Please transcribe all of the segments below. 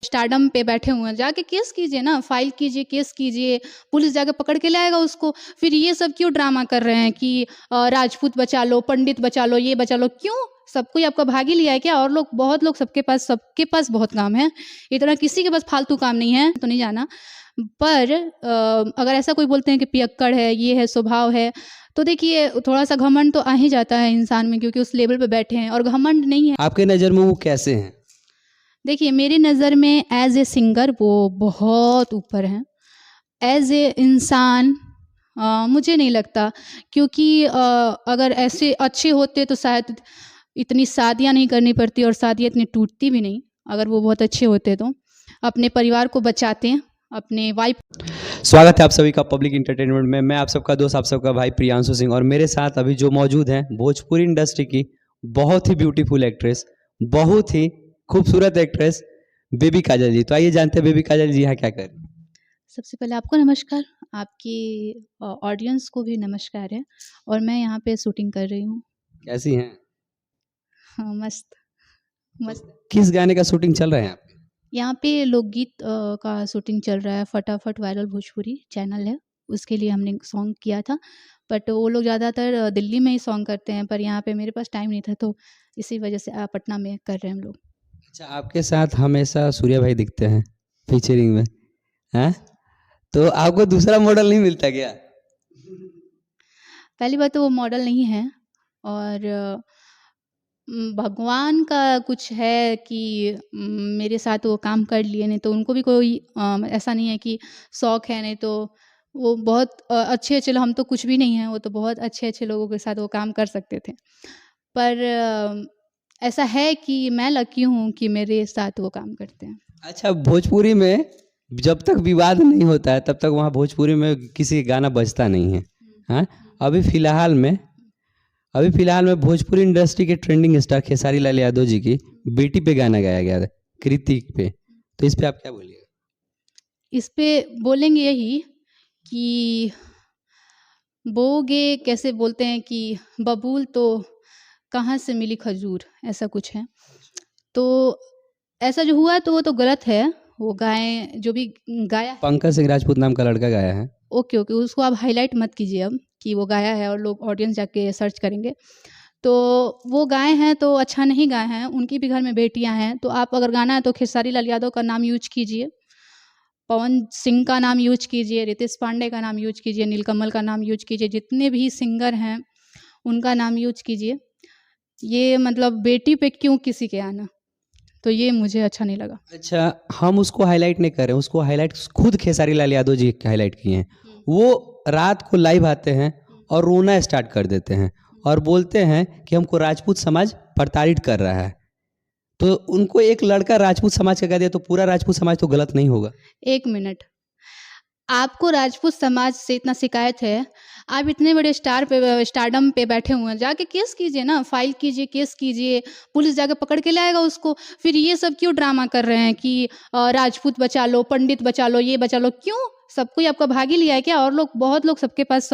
Stardom पे बैठे हुए हैं, जाके केस कीजिए ना, फाइल कीजिए, केस कीजिए, पुलिस जाके पकड़ के लाएगा उसको। फिर ये सब क्यों ड्रामा कर रहे हैं कि राजपूत बचा लो, पंडित बचा लो, ये बचा लो? क्यों? सब कोई आपका भागी लिया है क्या? और लोग, बहुत लोग, सबके पास बहुत काम है, इतना किसी के पास फालतू काम नहीं है तो नहीं जाना। पर अगर ऐसा कोई बोलते हैं कि पियक्कड़ है, ये है, स्वभाव है, तो देखिए थोड़ा सा घमंड तो आ ही जाता है इंसान में, क्योंकि उस लेवल पे बैठे हैं। और घमंड नहीं है। आपके नज़र में वो कैसे हैं? देखिए मेरी नज़र में एज ए सिंगर वो बहुत ऊपर हैं। एज ए इंसान मुझे नहीं लगता, क्योंकि अगर ऐसे अच्छे होते तो शायद इतनी शादियां नहीं करनी पड़ती और शादियां इतनी टूटती भी नहीं। अगर वो बहुत अच्छे होते तो अपने परिवार को बचाते हैं, अपने वाइफ। स्वागत है आप सभी का पब्लिक इंटरटेनमेंट में। मैं आप सबका दोस्त, आप सबका भाई प्रियांशु सिंह, और मेरे साथ अभी जो मौजूद हैं भोजपुरी इंडस्ट्री की बहुत ही ब्यूटीफुल एक्ट्रेस, बहुत ही खूबसूरत एक्ट्रेस बेबी काजल जी। तो आइए जानते हैं बेबी काजल जी यहाँ क्या कर रही हैं। सबसे पहले आपको नमस्कार, आपकी ऑडियंस को भी नमस्कार है। और मैं यहाँ पे शूटिंग कर रही हूँ। कैसी हैं? हाँ, मस्त मस्त। किस गाने का शूटिंग चल रहा है आपके? यहाँ पे लोकगीत का शूटिंग चल रहा है। फटाफट वायरल भोजपुरी चैनल है, उसके लिए हमने सॉन्ग किया था। बट वो लोग ज़्यादातर दिल्ली में ही सॉन्ग करते हैं, पर यहाँ पे मेरे पास टाइम नहीं था, तो इसी वजह से पटना में कर रहे हैं हम लोग। अच्छा, आपके साथ हमेशा सूर्या भाई दिखते हैं फीचरिंग में, हैं? तो आपको दूसरा मॉडल नहीं मिलता क्या? पहली बात तो वो मॉडल नहीं है, और भगवान का कुछ है कि मेरे साथ वो काम कर लिए, नहीं तो उनको भी कोई ऐसा नहीं है कि शौक है, नहीं तो वो बहुत अच्छे हम तो कुछ भी नहीं हैं, वो तो बहुत अच्छे लोगों के साथ वो काम कर सकते थे। पर ऐसा है कि मैं लकी हूँ कि मेरे साथ वो काम करते हैं। अच्छा, भोजपुरी में जब तक विवाद नहीं होता है तब तक वहाँ भोजपुरी में किसी गाना बजता नहीं है, हाँ? अभी फिलहाल में भोजपुरी इंडस्ट्री के ट्रेंडिंग स्टार खेसारी लाल यादव जी की बेटी पे गाना गाया गया था, कृतिक पे। तो इस पे आप क्या बोलिएगा? इस पे बोलेंगे यही कि बोगे, कैसे बोलते हैं कि बबूल तो कहाँ से मिली खजूर, ऐसा कुछ है। तो ऐसा जो हुआ तो वो तो गलत है। वो गाय जो भी गाया, पंकज सिंह राजपूत नाम का लड़का गाया है। ओके, उसको आप हाईलाइट मत कीजिए अब कि वो गाया है, और लोग ऑडियंस जाके सर्च करेंगे। तो वो गाए हैं तो अच्छा नहीं गाए हैं, उनकी भी घर में बेटियां हैं। तो आप अगर गाना है तो खेसारी लाल यादव का नाम यूज कीजिए, पवन सिंह का नाम यूज कीजिए, रितेश पांडे का नाम यूज कीजिए, नीलकमल का नाम यूज कीजिए, जितने भी सिंगर हैं उनका नाम यूज कीजिए। ये मतलब बेटी पे क्यों किसी के आना, तो ये मुझे अच्छा नहीं लगा। अच्छा, हम उसको हाईलाइट नहीं कर रहे हैं, उसको हाईलाइट खुद खेसारी लाल यादव जी हाईलाइट किए हैं। वो रात को लाइव आते हैं और रोना स्टार्ट कर देते हैं और बोलते हैं कि हमको राजपूत समाज प्रताड़ित कर रहा है। तो उनको एक लड़का राजपूत समाज का कह दिया तो पूरा राजपूत समाज तो गलत नहीं होगा? एक मिनट, आपको राजपूत समाज से इतना शिकायत है, आप इतने बड़े स्टारडम पे बैठे हुए हैं, जाके केस कीजिए ना, फाइल कीजिए, केस कीजिए, पुलिस जाके पकड़ के लाएगा उसको। फिर ये सब क्यों ड्रामा कर रहे हैं कि राजपूत बचा लो, पंडित बचा लो, ये बचा लो? क्यों? सब कोई आपका भागी लिया है क्या? और लोग, बहुत लोग, सबके पास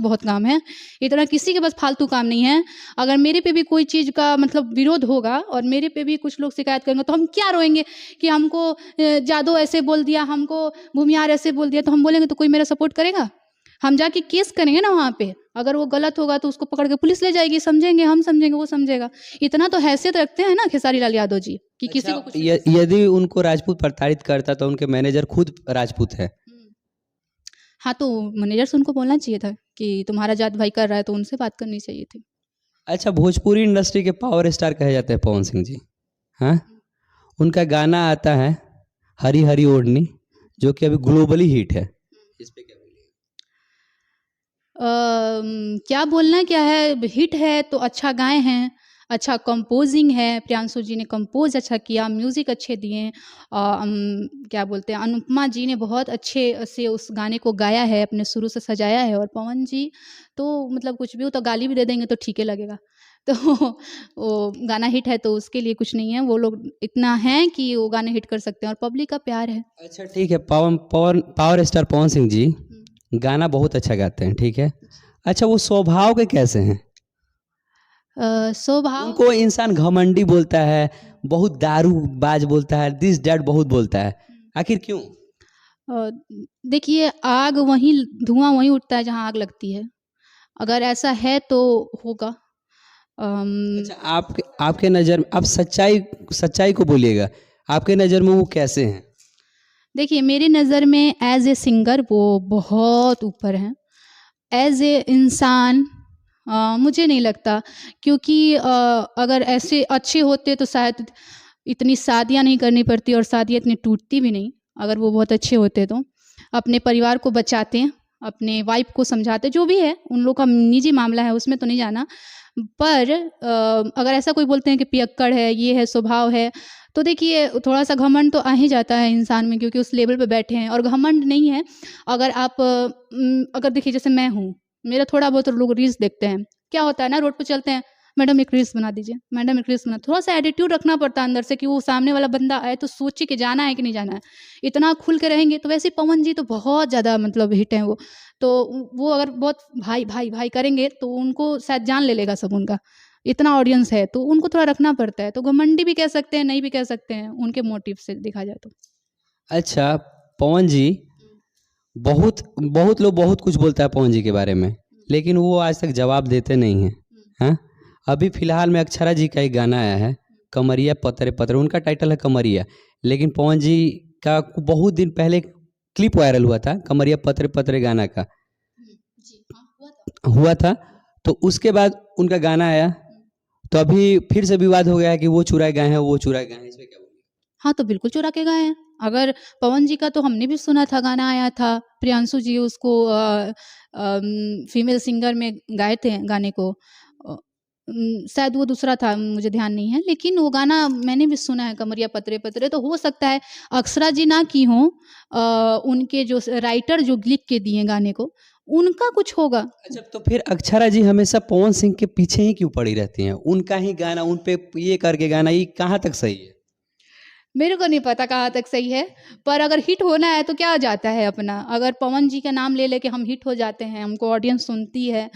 बहुत काम है, इतना किसी के पास फालतू काम नहीं है। अगर मेरे पे भी कोई चीज़ का मतलब विरोध होगा और मेरे पे भी कुछ लोग शिकायत करेंगे, तो हम क्या रोएंगे कि हमको जादू ऐसे बोल दिया, हमको भूमिहार ऐसे बोल दिया, तो हम बोलेंगे तो कोई मेरा सपोर्ट करेगा? हम जाके केस करेंगे ना वहाँ पे। अगर वो गलत होगा तो उसको पकड़ के पुलिस ले जाएगी, समझेंगे, हम समझेंगे, वो समझेगा। इतना तो हैसियत रखते हैं ना खेसारी लाल यादव जी कि किसी को कुछ यदि उनको राजपूत प्रताड़ित करता तो उनके मैनेजर खुद राजपूत है। हाँ, तो मैनेजर से उनको बोलना चाहिए था कि तुम्हारा जात भाई कर रहा है, तो उनसे बात करनी चाहिए थी। अच्छा, भोजपुरी इंडस्ट्री के पावर स्टार कहे जाते हैं पवन सिंह जी, हाँ? उनका गाना आता है हरी हरी ओढ़नी, जो कि अभी ग्लोबली हिट है। इस पे क्या बोलिए? क्या बोलना क्या है, हिट है तो अच्छा गाए हैं, अच्छा कंपोजिंग है, प्रियांशु जी ने कंपोज अच्छा किया, म्यूज़िक अच्छे दिए। क्या बोलते हैं, अनुपमा जी ने बहुत अच्छे से उस गाने को गाया है, अपने शुरू से सजाया है। और पवन जी तो मतलब कुछ भी हो तो गाली भी दे देंगे तो ठीक है लगेगा। तो वो गाना हिट है तो उसके लिए कुछ नहीं है, वो लोग इतना हैं कि वो गाने हिट कर सकते हैं, और पब्लिक का प्यार है। अच्छा ठीक है, पावर स्टार पवन सिंह जी गाना बहुत अच्छा गाते हैं, ठीक है। अच्छा, वो स्वभाव के कैसे हैं? स्वभाव उनको इंसान घमंडी बोलता है, बहुत दारूबाज बोलता है, दिस डैट बहुत बोलता है, आखिर क्यों? अ, देखिए, आग वहीं धुआं वहीं उठता है जहाँ आग लगती है। अगर ऐसा है तो होगा। अच्छा, आपके आपके नज़र में आप सच्चाई सच्चाई को बोलिएगा, आपके नज़र में वो कैसे हैं? देखिए, मेरी नज़र में एज़ ए सिंगर वो बहुत ऊपर हैं। एज़ ए इंसान मुझे नहीं लगता, क्योंकि अगर ऐसे अच्छे होते तो शायद इतनी शादियाँ नहीं करनी पड़ती और शादियाँ इतनी टूटती भी नहीं। अगर वो बहुत अच्छे होते तो अपने परिवार को बचाते, अपने वाइफ को समझाते, जो भी है उन लोग का निजी मामला है, उसमें तो नहीं जाना। पर अगर ऐसा कोई बोलते हैं कि पियक्कड़ है, ये है, स्वभाव है, तो देखिए थोड़ा-सा घमंड तो आ ही जाता है इंसान में, क्योंकि उस लेवल पे बैठे हैं। और घमंड नहीं है, अगर आप अगर देखिए जैसे मैं हूँ, मेरा थोड़ा बहुत लोग रील्स देखते हैं। क्या होता है ना, रोड पे चलते हैं, मैडम एक रील्स बना दीजिए, मैडम एक रील्स बना, थोड़ा-सा एटीट्यूड रखना पड़ता है अंदर से कि वो सामने वाला बंदा आए तो सोचे कि जाना है कि नहीं जाना है। इतना खुल के रहेंगे तो वैसे पवन जी तो बहुत ज़्यादा मतलब हिट हैं वो। तो वो अगर बहुत भाई, भाई, भाई करेंगे तो उनको शायद जान ले लेगा सब उनका। इतना ऑडियंस है तो उनको थोड़ा रखना पड़ता है। तो घमंडी भी कह सकते हैं, नहीं भी कह सकते हैं, उनके मोटिव से देखा जाए तो। अच्छा, पवन जी, बहुत बहुत लोग बहुत कुछ बोलता है पवन जी के बारे में, लेकिन वो आज तक जवाब देते नहीं हैं, हैं? अभी फिलहाल में अक्षरा जी का एक गाना आया है, कमरिया पतरे पतरे, उनका टाइटल है कमरिया, लेकिन पवन जी का बहुत दिन पहले क्लिप वायरल हुआ था कमरिया पतरे पतरे गाना का, जी, हाँ, हुआ था। हुआ था। तो उसके बाद उनका गाना आया, तो अभी फिर से विवाद हो गया है कि वो चुराए गए हैं, वो चुराए गए हैं, इसमें क्या बोलेंगे? हाँ, तो बिल्कुल चुरा के गाए हैं। अगर पवन जी का तो हमने भी सुना था, गाना आया था, प्रियांशु जी उसको फीमेल सिंगर में गाए थे गाने को। शायद वो दूसरा था, मुझे ध्यान नहीं है, लेकिन वो गाना मैंने भी सुना है, कमरिया पतरे पतरे। तो हो सकता है अक्षरा जी ना की हों, उनके जो राइटर जो लिख के दिए गाने को, उनका कुछ होगा। अच्छा, तो फिर अक्षरा जी हमेशा पवन सिंह के पीछे ही क्यों पड़ी रहती हैं? उनका ही गाना, उन पे ये करके गाना, ये कहाँ तक सही है? मेरे को नहीं पता कहाँ तक सही है, पर अगर हिट होना है तो क्या जाता है अपना। अगर पवन जी का नाम ले लेके हम हिट हो जाते हैं, हमको ऑडियंस सुनती है,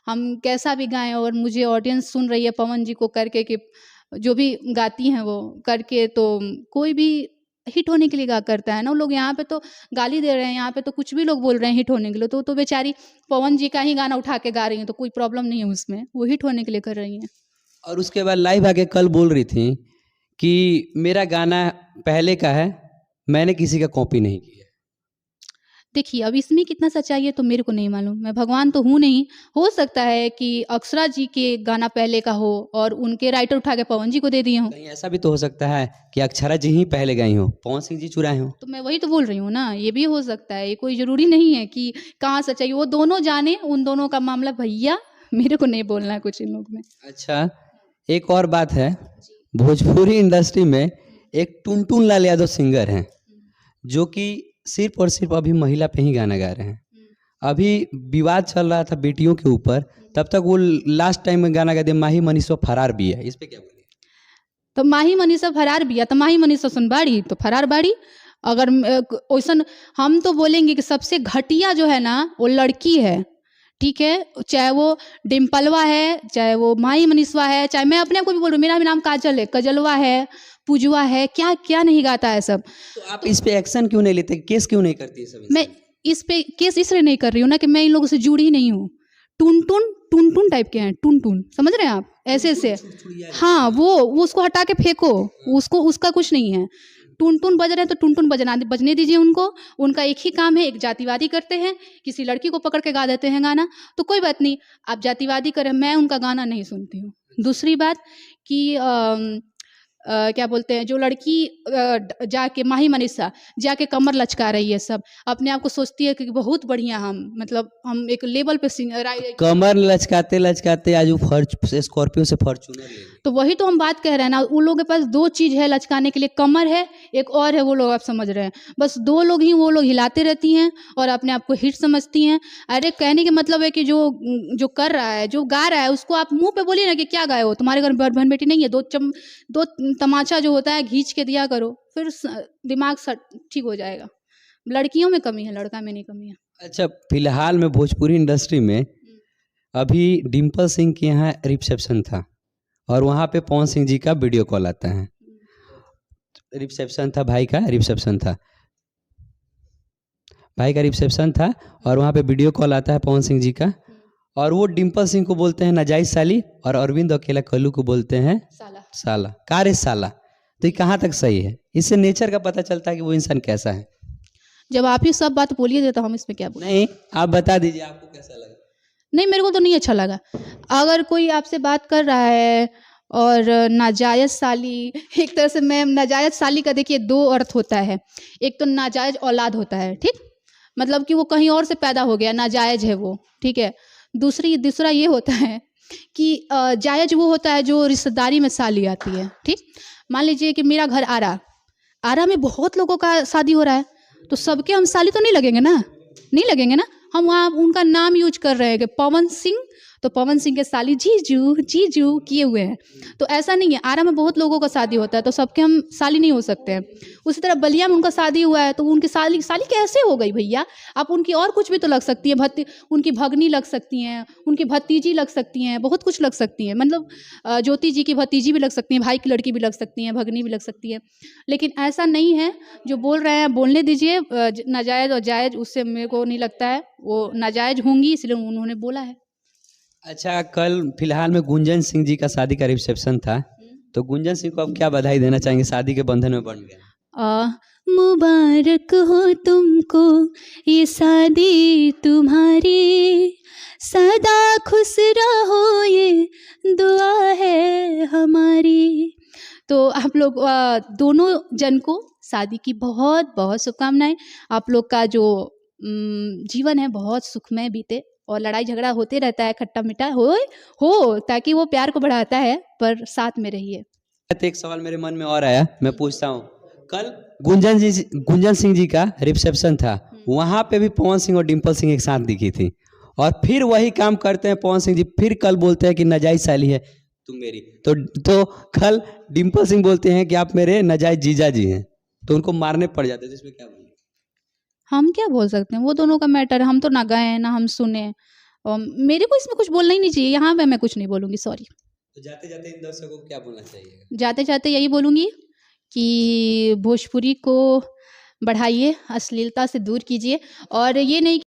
हम कैसा भी गाएँ और मुझे ऑडियंस सुन रही है पवन जी को करके, कि जो भी गाती हैं वो करके, तो कोई भी हिट होने के लिए गा करता है ना। वो लोग यहाँ पे तो गाली दे रहे हैं, यहाँ पे तो कुछ भी लोग बोल रहे हैं हिट होने के लिए, तो बेचारी पवन जी का ही गाना उठा के गा रही हैं, तो कोई प्रॉब्लम नहीं है उसमें, वो हिट होने के लिए कर रही हैं। और उसके बाद लाइव आके कल बोल रही थी कि मेरा गाना पहले का है, मैंने किसी का कॉपी नहीं किया। देखिए, अब इसमें कितना सच्चाई है तो मेरे को नहीं मालूम, मैं भगवान तो हूँ नहीं। हो सकता है कि अक्षरा जी के गाना पहले का हो और उनके राइटर उठा के पवन जी को दे दिए हों। कहीं ऐसा भी तो हो सकता है कि अक्षरा जी ही पहले गई हो, पवन सिंह जी चुराए हो। तो मैं वही तो बोल रही हूँ ना, ये भी हो सकता है, ये कोई ज़रूरी नहीं है कि कहाँ सच्चाई। वो दोनों जाने, उन दोनों का मामला भैया, मेरे को नहीं बोलना है कुछ इन लोग में। अच्छा, एक और बात है, भोजपुरी इंडस्ट्री में एक टुनटुन लाल यादव सिंगर हैं, जो कि सिर्फ और सिर्फ अभी महिला पे ही गाना गा रहे हैं। अभी विवाद चल रहा था बेटियों के ऊपर, तब तक वो लास्ट टाइम में गाना गा दिया माही मनीषा फरार भी है, इस पे क्या बोलिए? तो माही मनीषा फरार बिया, तो माही मनीषा सुनबाड़ी तो फरार बाड़ी। अगर ओइसन हम तो बोलेंगे कि सबसे घटिया जो है ना वो लड़की है, ठीक है, चाहे वो डिम्पलवा है, चाहे वो माही मनीषवा है, चाहे मैं अपने आप को भी बोल रही हूँ, मेरा भी नाम काजल है, कजलवा है, पूजवा है, क्या क्या नहीं गाता है सब। तो आप इस पे एक्शन क्यों नहीं लेते, केस क्यों नहीं करती सब? मैं इस पे केस इसलिए नहीं कर रही हूँ ना कि मैं इन लोगों से जुड़ी ही नहीं हूँ। टुनटुन टुनटुन टाइप के हैं, टुनटुन, समझ रहे हैं आप, ऐसे ऐसे। हाँ, वो उसको हटा के फेंको, उसको उसका कुछ नहीं है। टुनटुन बज रहे हैं तो टुनटुन बजने दीजिए उनको। उनका एक ही काम है, एक जातिवादी करते हैं, किसी लड़की को पकड़ के गा देते हैं गाना, तो कोई बात नहीं, आप जातिवादी करें, मैं उनका गाना नहीं सुनती हूँ। दूसरी बात कि क्या बोलते हैं, जो लड़की जाके माही मनीषा जाके कमर लचका रही है, सब अपने आप को सोचती है कि बहुत बढ़िया, हम मतलब हम एक लेवल पे कमर लचकाते लचकाते आज वो स्कॉर्पियो से फॉर्च्यूनर ले गई। तो वही तो हम बात कह रहे हैं ना, उन लोगों के पास दो चीज़ है लचकाने के लिए, कमर है, एक और है, वो लोग आप समझ रहे हैं, बस दो लोग ही वो लोग हिलाते रहती हैं और अपने आप को हिट समझती हैं। अरे कहने के मतलब है कि जो जो कर रहा है, जो गा रहा है, उसको आप मुंह पे बोलिए ना कि क्या गाए हो, तुम्हारे घर बहन बेटी नहीं है, दो तमाचा जो होता है खींच के दिया करो, फिर दिमाग ठीक हो जाएगा। लड़कियों में कमी है, लड़का में नहीं कमी है। अच्छा, फिलहाल में भोजपुरी इंडस्ट्री में अभी डिम्पल सिंह के यहाँ रिसेप्शन था, और वहाँ पे पवन सिंह जी का वीडियो कॉल आता है। रिसेप्शन था, भाई का रिसेप्शन था, भाई का रिसेप्शन था और वहाँ पे वीडियो कॉल आता है पवन सिंह जी का, और वो डिम्पल सिंह को बोलते हैं नाजायज साली और अरविंद अकेला कल्लू को बोलते हैं साला। साला। का रे साला, तो ये कहाँ तक सही है? इससे नेचर का पता चलता है कि वो इंसान कैसा है। जब आप ही सब बात बोलिए तो हम इसमें क्या बोलें? नहीं, आप बता दीजिए आपको कैसा लगा। नहीं, मेरे को तो नहीं अच्छा लगा। अगर कोई आपसे बात कर रहा है और नाजायज साली, एक तरह से मैं नाजायज साली का देखिए दो अर्थ होता है। एक तो नाजायज औलाद होता है, ठीक, मतलब कि वो कहीं और से पैदा हो गया, नाजायज है वो, ठीक है। दूसरा ये होता है कि जायज वो होता है जो रिश्तेदारी में साली आती है, ठीक। मान लीजिए कि मेरा घर आरा में बहुत लोगों का शादी हो रहा है, तो सबके हम साली तो नहीं लगेंगे ना, नहीं लगेंगे ना। हम वहाँ उनका नाम यूज कर रहे हैं कि पवन सिंह, तो पवन सिंह के साली जीजू किए हुए हैं। तो ऐसा नहीं है, आरा में बहुत लोगों का शादी होता है तो सबके हम साली नहीं हो सकते हैं। उसी तरह बलिया में उनका शादी हुआ है तो उनकी साली कैसे हो गई भैया? आप उनकी और कुछ भी तो लग सकती है, उनकी भगनी लग सकती हैं, उनकी भतीजी लग सकती हैं, बहुत कुछ लग सकती हैं। मतलब ज्योति जी की भतीजी भी लग सकती हैं, भाई की लड़की भी लग सकती हैं, भगनी भी लग सकती है। लेकिन ऐसा नहीं है, जो बोल रहे हैं बोलने दीजिए। नाजायज़ और जायज़ उससे मेरे को नहीं लगता है वो नाजायज़ होंगी, इसलिए उन्होंने बोला है। अच्छा, कल फिलहाल में गुंजन सिंह जी का शादी का रिसेप्शन था, तो गुंजन सिंह को आप क्या बधाई देना चाहेंगे? शादी के बंधन में बन गए। मुबारक हो तुमको ये शादी तुम्हारी, सदा खुश रहो ये दुआ है हमारी। तो आप लोग दोनों जन को शादी की बहुत बहुत शुभकामनाएं। आप लोग का जो जीवन है बहुत सुखमय बीते, और लड़ाई झगड़ा होते रहता है, खट्टा मीठा हो ताकि वो प्यार को बढ़ाता है, पर साथ में रहिए। एक सवाल मेरे मन में और आया, मैं पूछता हूँ। कल गुंजन सिंह जी का रिसेप्शन था, वहां पे भी पवन सिंह और डिम्पल सिंह एक साथ दिखी थी, और फिर वही काम करते हैं पवन सिंह जी, फिर कल बोलते हैं कि नाजायज साली है तुम मेरी। तो कल डिम्पल सिंह बोलते हैं कि आप मेरे नाजायज जीजा जी हैं, तो उनको मारने पड़ जाते हैं। इसमें क्या बोलेंगे? हम क्या बोल सकते हैं, वो दोनों का मैटर। हम तो ना गए ना हम सुने, और मेरे को इसमें कुछ बोलना ही नहीं चाहिए। यहाँ पे मैं कुछ नहीं बोलूँगी, सॉरी। तो जाते जाते इन दर्शकों को क्या बोलना चाहिए? जाते जाते यही बोलूँगी कि भोजपुरी को बढ़ाइए, अश्लीलता से दूर कीजिए, और ये नहीं